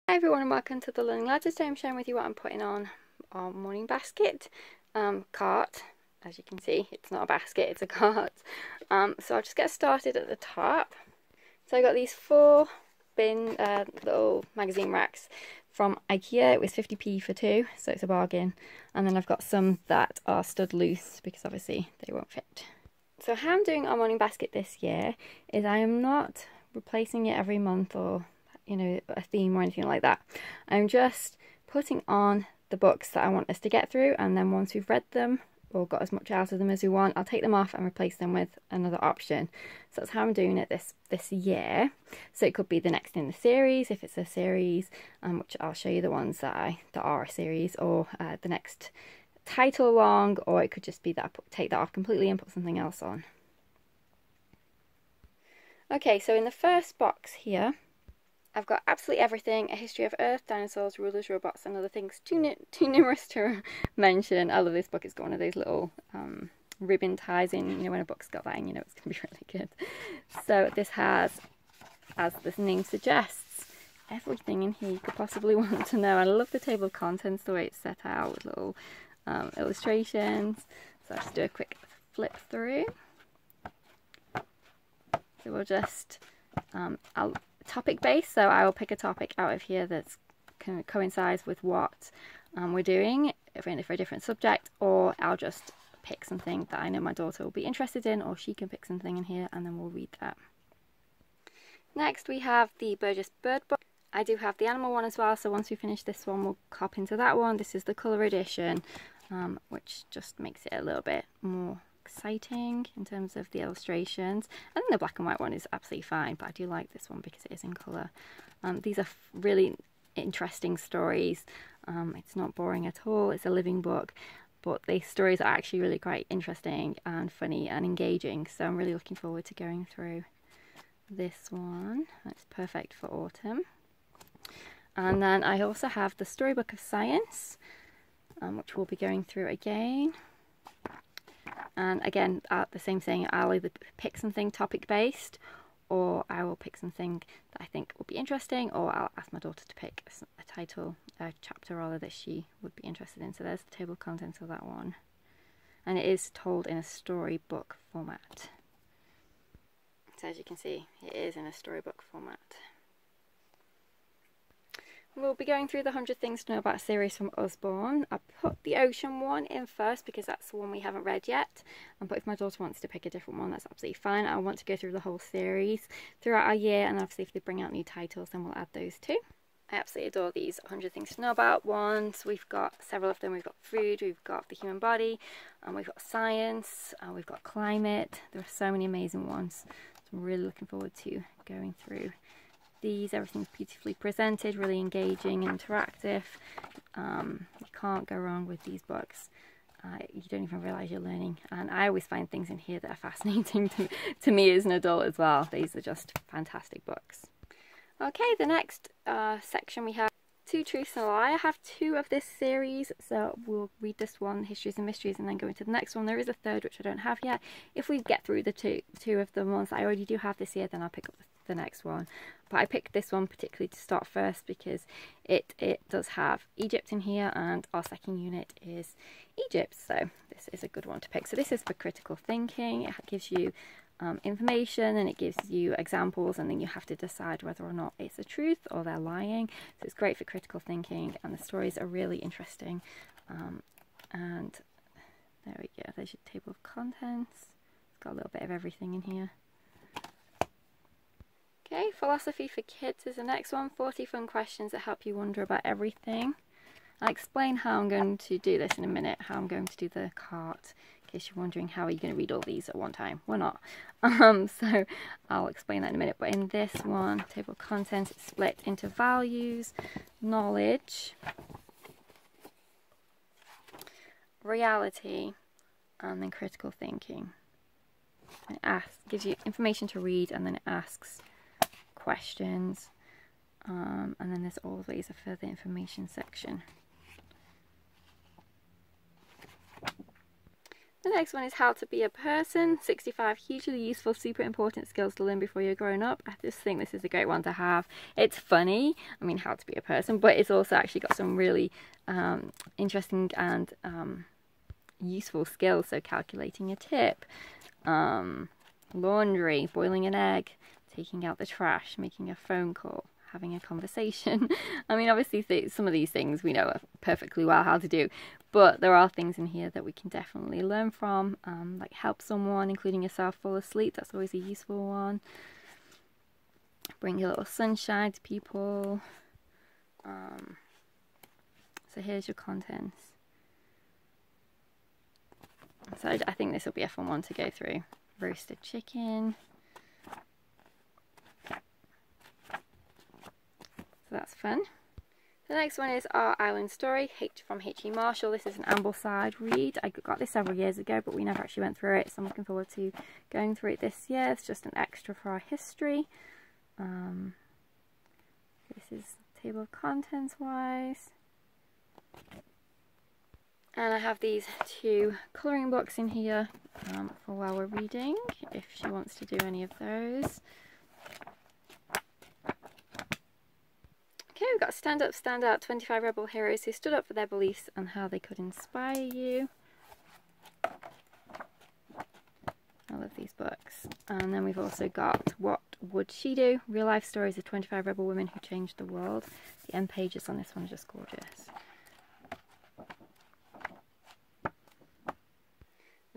Hi everyone and welcome to the Learning Ladder. Today I'm sharing with you what I'm putting on our morning basket cart. As you can see, it's not a basket, it's a cart. So I'll just get started at the top. So I got these 4 bin little magazine racks from IKEA. It was 50p for 2, so it's a bargain. And then I've got some that are stud loose because obviously they won't fit. So how I'm doing our morning basket this year is I am not replacing it every month or a theme or anything like that. I'm just putting on the books that I want us to get through, and then once we've read them or got as much out of them as we want, I'll take them off and replace them with another option. So that's how I'm doing it this year. So it could be the next in the series, if it's a series, which I'll show you the ones that are a series, or the next title along, or it could just be that I take that off completely and put something else on. Okay, so in the first box here, I've got absolutely everything: a history of Earth, dinosaurs, rulers, robots, and other things too numerous to mention. I love this book. It's got one of those little ribbon ties in. When a book's got that in, it's going to be really good. So this has, as the name suggests, everything in here you could possibly want to know. I love the table of contents, the way it's set out with little illustrations. So I'll just do a quick flip through. So we'll just topic based, so I will pick a topic out of here that's kind of coincides with what we're doing for a different subject, or I'll just pick something that I know my daughter will be interested in, or she can pick something in here and then we'll read that. Next we have the Burgess bird book. I do have the animal one as well, so once we finish this one we'll hop into that one. This is the colour edition, which just makes it a little bit more exciting in terms of the illustrations. I think the black and white one is absolutely fine, but I do like this one because it is in colour. These are really interesting stories. It's not boring at all. It's a living book, but the stories are actually really quite interesting and funny and engaging, so I'm really looking forward to going through this one. It's perfect for autumn. And then I also have the Storybook of Science, which we'll be going through again. And again, the same thing, I'll either pick something topic based, or I will pick something that I think will be interesting, or I'll ask my daughter to pick a chapter rather, that she would be interested in. So there's the table of contents of that one. And it is told in a storybook format. So as you can see, it is in a storybook format. We'll be going through the 100 Things to Know About series from Usborne. I put the ocean one in first because that's the one we haven't read yet. But if my daughter wants to pick a different one, that's absolutely fine. I want to go through the whole series throughout our year, and obviously if they bring out new titles, then we'll add those too. I absolutely adore these 100 Things to Know About ones. We've got several of them. We've got food, we've got the human body, and we've got science, and we've got climate. There are so many amazing ones. So I'm really looking forward to going through these. Everything's beautifully presented, really engaging, interactive. You can't go wrong with these books. You don't even realise you're learning, and I always find things in here that are fascinating to me as an adult as well. These are just fantastic books. Okay, the next section we have 2 Truths and a Lie. I have 2 of this series, so we'll read this one, Histories and Mysteries, and then go into the next one. There is a third which I don't have yet. If we get through the two of the ones I already do have this year, then I'll pick up the next one. But I picked this one particularly to start first because it does have Egypt in here, and our second unit is Egypt, so this is a good one to pick. So this is for critical thinking. It gives you information, and it gives you examples, and then you have to decide whether or not it's the truth or they're lying. So it's great for critical thinking, and the stories are really interesting. And there we go, there's your table of contents. It's got a little bit of everything in here. Okay, Philosophy for Kids is the next one. 40 fun questions that help you wonder about everything. I'll explain how I'm going to do this in a minute, how I'm going to do the cart, in case you're wondering how are you going to read all these at one time. We're not. So I'll explain that in a minute. But in this one, table of contents, it's split into values, knowledge, reality, and then critical thinking. And it gives you information to read, and then it asks questions, and then there's always a further information section. The next one is How to Be a Person, 65 hugely useful, super important skills to learn before you're grown up. I just think this is a great one to have. It's funny, I mean, how to be a person, but it's also actually got some really interesting and useful skills. So calculating a tip, laundry, boiling an egg, taking out the trash, making a phone call, having a conversation. I mean, obviously some of these things we know perfectly well how to do, but there are things in here that we can definitely learn from, like help someone, including yourself, fall asleep. That's always a useful one. Bring a little sunshine to people. So here's your contents. So I think this will be a fun one to go through. Roasted chicken. So that's fun. The next one is Our Island Story, from H.E. Marshall. This is an Ambleside read. I got this several years ago, but we never actually went through it, so I'm looking forward to going through it this year. It's just an extra for our history. This is table of contents wise. And I have these 2 colouring books in here for while we're reading, if she wants to do any of those. Okay, we've got Stand Up, Stand Out, 25 Rebel Heroes who stood up for their beliefs and how they could inspire you. I love these books. And then we've also got What Would She Do? Real Life Stories of 25 Rebel Women Who Changed the World. The end pages on this one are just gorgeous.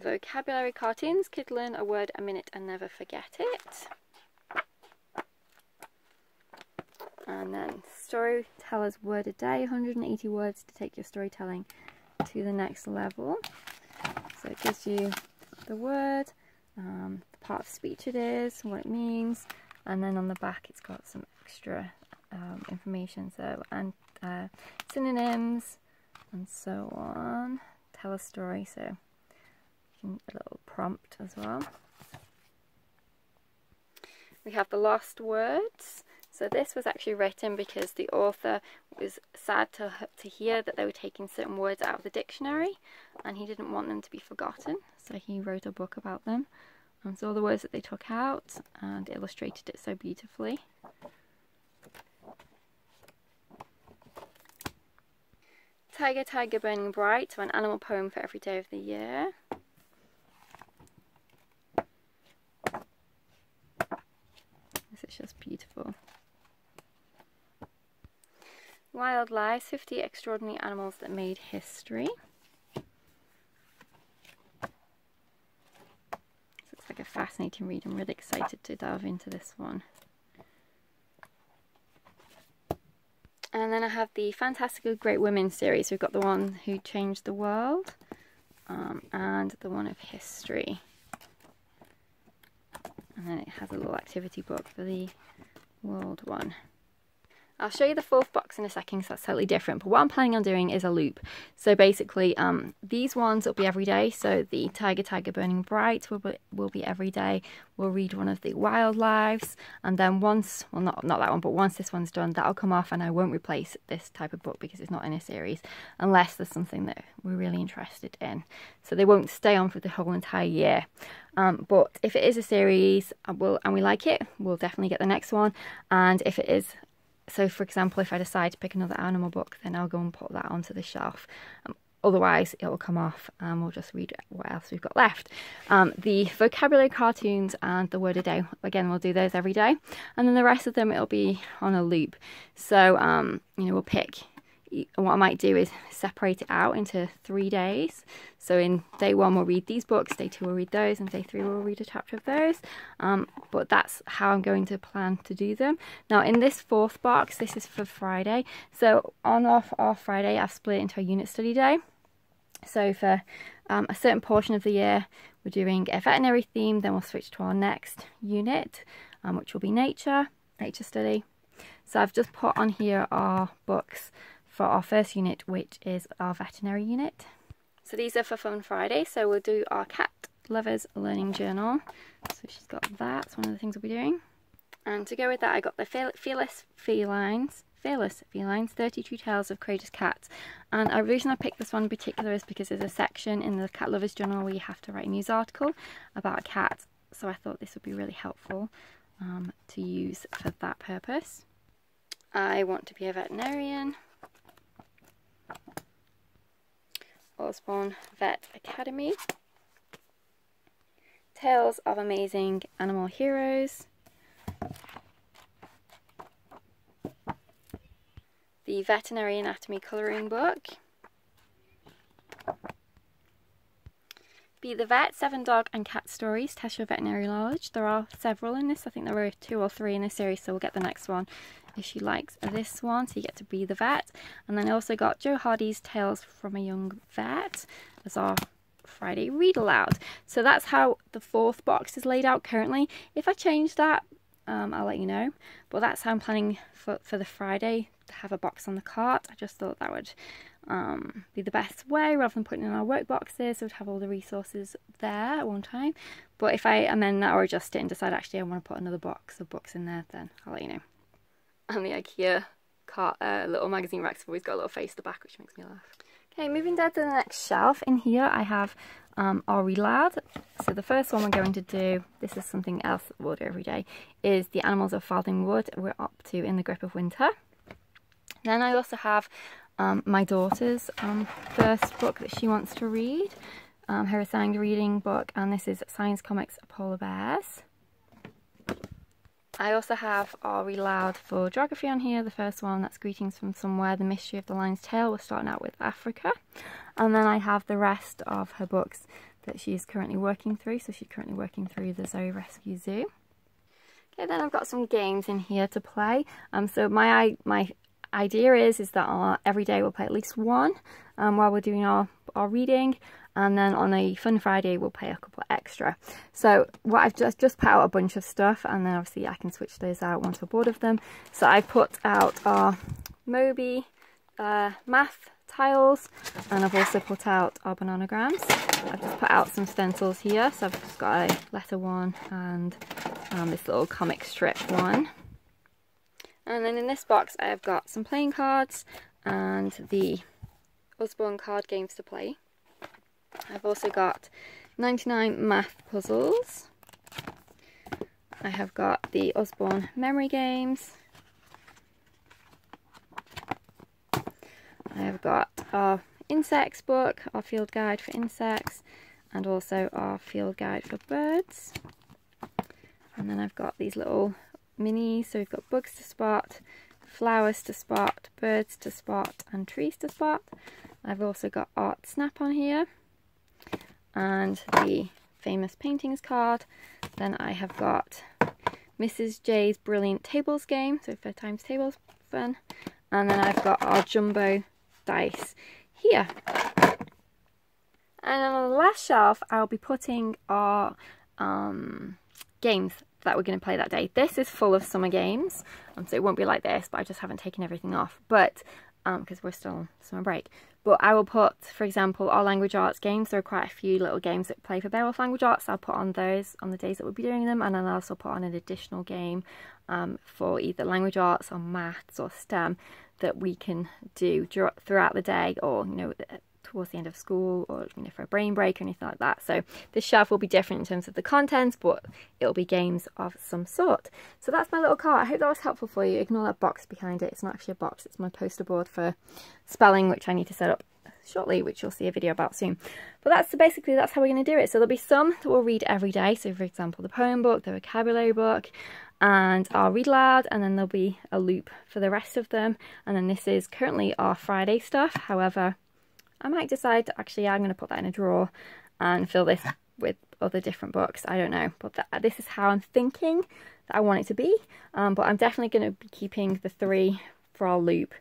Vocabulary cartoons. Kids learn a word a minute and never forget it. And then Storyteller's Word a Day, 180 words to take your storytelling to the next level. So it gives you the word, the part of speech it is, what it means, and then on the back it's got some extra information, so and synonyms and so on. Tell a story, so a little prompt as well. We have The Lost Words. So this was actually written because the author was sad to hear that they were taking certain words out of the dictionary, and he didn't want them to be forgotten, so he wrote a book about them. And so all the words that they took out, and illustrated it so beautifully. Tiger, Tiger Burning Bright, so an animal poem for every day of the year. This is just beautiful. Wild Lives, 50 Extraordinary Animals That Made History. This looks like a fascinating read. I'm really excited to delve into this one. And then I have the Fantastical Great Women series. We've got the one Who Changed the World and the one of History. And then it has a little activity book for the World one. I'll show you the 4th box in a second because that's totally different, but what I'm planning on doing is a loop. So basically these ones will be every day. So the Tiger, Tiger Burning Bright will be every day. We'll read one of the Wildlives, and then once, well not that one, but once this one's done, that'll come off and I won't replace this type of book because it's not in a series unless there's something that we're really interested in. So they won't stay on for the whole entire year. But if it is a series and we like it, we'll definitely get the next one. And if it is, so for example, if I decide to pick another animal book, then I'll go and put that onto the shelf. Otherwise, it will come off and we'll just read what else we've got left. The vocabulary cartoons and the word a day, again, we'll do those every day. And then the rest of them, it'll be on a loop. So, you know, we'll pick, what I might do is separate it out into 3 days. So in day 1 we'll read these books, day 2 we'll read those, and day 3 we'll read a chapter of those. But that's how I'm going to plan to do them. Now in this 4th box, this is for Friday. So on off Friday, I've split it into a unit study day. So for a certain portion of the year, we're doing a veterinary theme, then we'll switch to our next unit, which will be nature study. So I've just put on here our books for our first unit, which is our veterinary unit. So these are for Fun Friday. So we'll do our cat lovers learning journal. So she's got that. It's one of the things we'll be doing. And to go with that, I got the Fearless Felines Fearless Felines, 32 Tales of Courageous Cats. And the reason I picked this one in particular is because there's a section in the Cat Lovers Journal where you have to write a news article about a cat. So I thought this would be really helpful to use for that purpose. I Want to Be a Veterinarian, Osborne Vet Academy, Tales of Amazing Animal Heroes, the Veterinary Anatomy Colouring Book, Be the Vet, 7 Dog and Cat Stories, Test Your Veterinary Knowledge. There are several in this. I think there were 2 or 3 in this series, so we'll get the next one if she likes this one. So you get to Be the Vet. And then I also got Joe Hardy's Tales from a Young Vet as our Friday read aloud. So that's how the 4th box is laid out currently. If I change that, I'll let you know. But that's how I'm planning for the Friday, to have a box on the cart. I just thought that would be the best way, rather than putting in our work boxes, so we'd have all the resources there at one time. But if I amend that or adjust it and decide actually I want to put another box of books in there, then I'll let you know. And the IKEA cart, little magazine racks have always got a little face at the back, which makes me laugh. Okay, moving down to the next shelf. In here I have our read aloud. So the first one we're going to do, this is something else that we'll do every day, is The Animals of Farthing Wood. We're up to In the Grip of Winter. Then I also have my daughter's first book that she wants to read, her assigned reading book, and this is Science Comics Polar Bears. I also have our read aloud for geography on here. The first one, that's Greetings from Somewhere, The Mystery of the Lion's Tail. We're starting out with Africa. And then I have the rest of her books that she's currently working through. So she's currently working through the Zoe Rescue Zoo. Okay, then I've got some games in here to play. So my idea is that every day we'll play at least one while we're doing our reading, and then on a Fun Friday we'll play a couple extra. So what I've just put out a bunch of stuff, and then obviously I can switch those out once we're bored of them. So I put out our Moby math tiles, and I've also put out our bananagrams. I've just put out some stencils here, so I've just got a letter one and this little comic strip one. And then in this box I have got some playing cards and the Osborne card games to play. I've also got 99 math puzzles. I have got the Osborne memory games. I have got our insects book, our field guide for insects, and also our field guide for birds. And then I've got these little minis, so we've got bugs to spot, flowers to spot, birds to spot, and trees to spot. I've also got Art Snap on here, and the famous paintings card. Then I have got Mrs. J's Brilliant Tables game, so for times tables fun. And then I've got our jumbo dice here. And on the last shelf I'll be putting our games that we're going to play that day. This is full of summer games, so it won't be like this, but I just haven't taken everything off, but because we're still on summer break. But I will put, for example, our language arts games. There are quite a few little games that play for Beowulf Language Arts. I'll put on those on the days that we'll be doing them, and then I'll also put on an additional game for either language arts or maths or STEM that we can do throughout the day, or towards the end of school, or for a brain break or anything like that. So this shelf will be different in terms of the contents, but it'll be games of some sort. So that's my little cart. I hope that was helpful for you. Ignore that box behind it. It's not actually a box, it's my poster board for spelling, which I need to set up shortly, which you'll see a video about soon. But that's how we're going to do it. So there'll be some that we'll read every day. So for example, the poem book, the vocabulary book, and our read aloud, and then there'll be a loop for the rest of them. And then this is currently our Friday stuff. However, I might decide to actually, I'm going to put that in a drawer and fill this with other different books. I don't know, but this is how I'm thinking that I want it to be. But I'm definitely going to be keeping the 3 for our loop.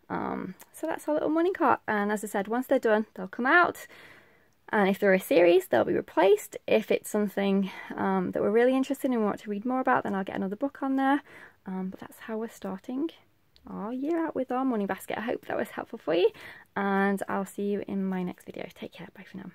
So that's our little morning cart. And as I said, once they're done, they'll come out. And if they're a series, they'll be replaced. If it's something that we're really interested in and want to read more about, then I'll get another book on there. But that's how we're starting our year out with our morning basket. I hope that was helpful for you, and I'll see you in my next video. Take care. Bye for now.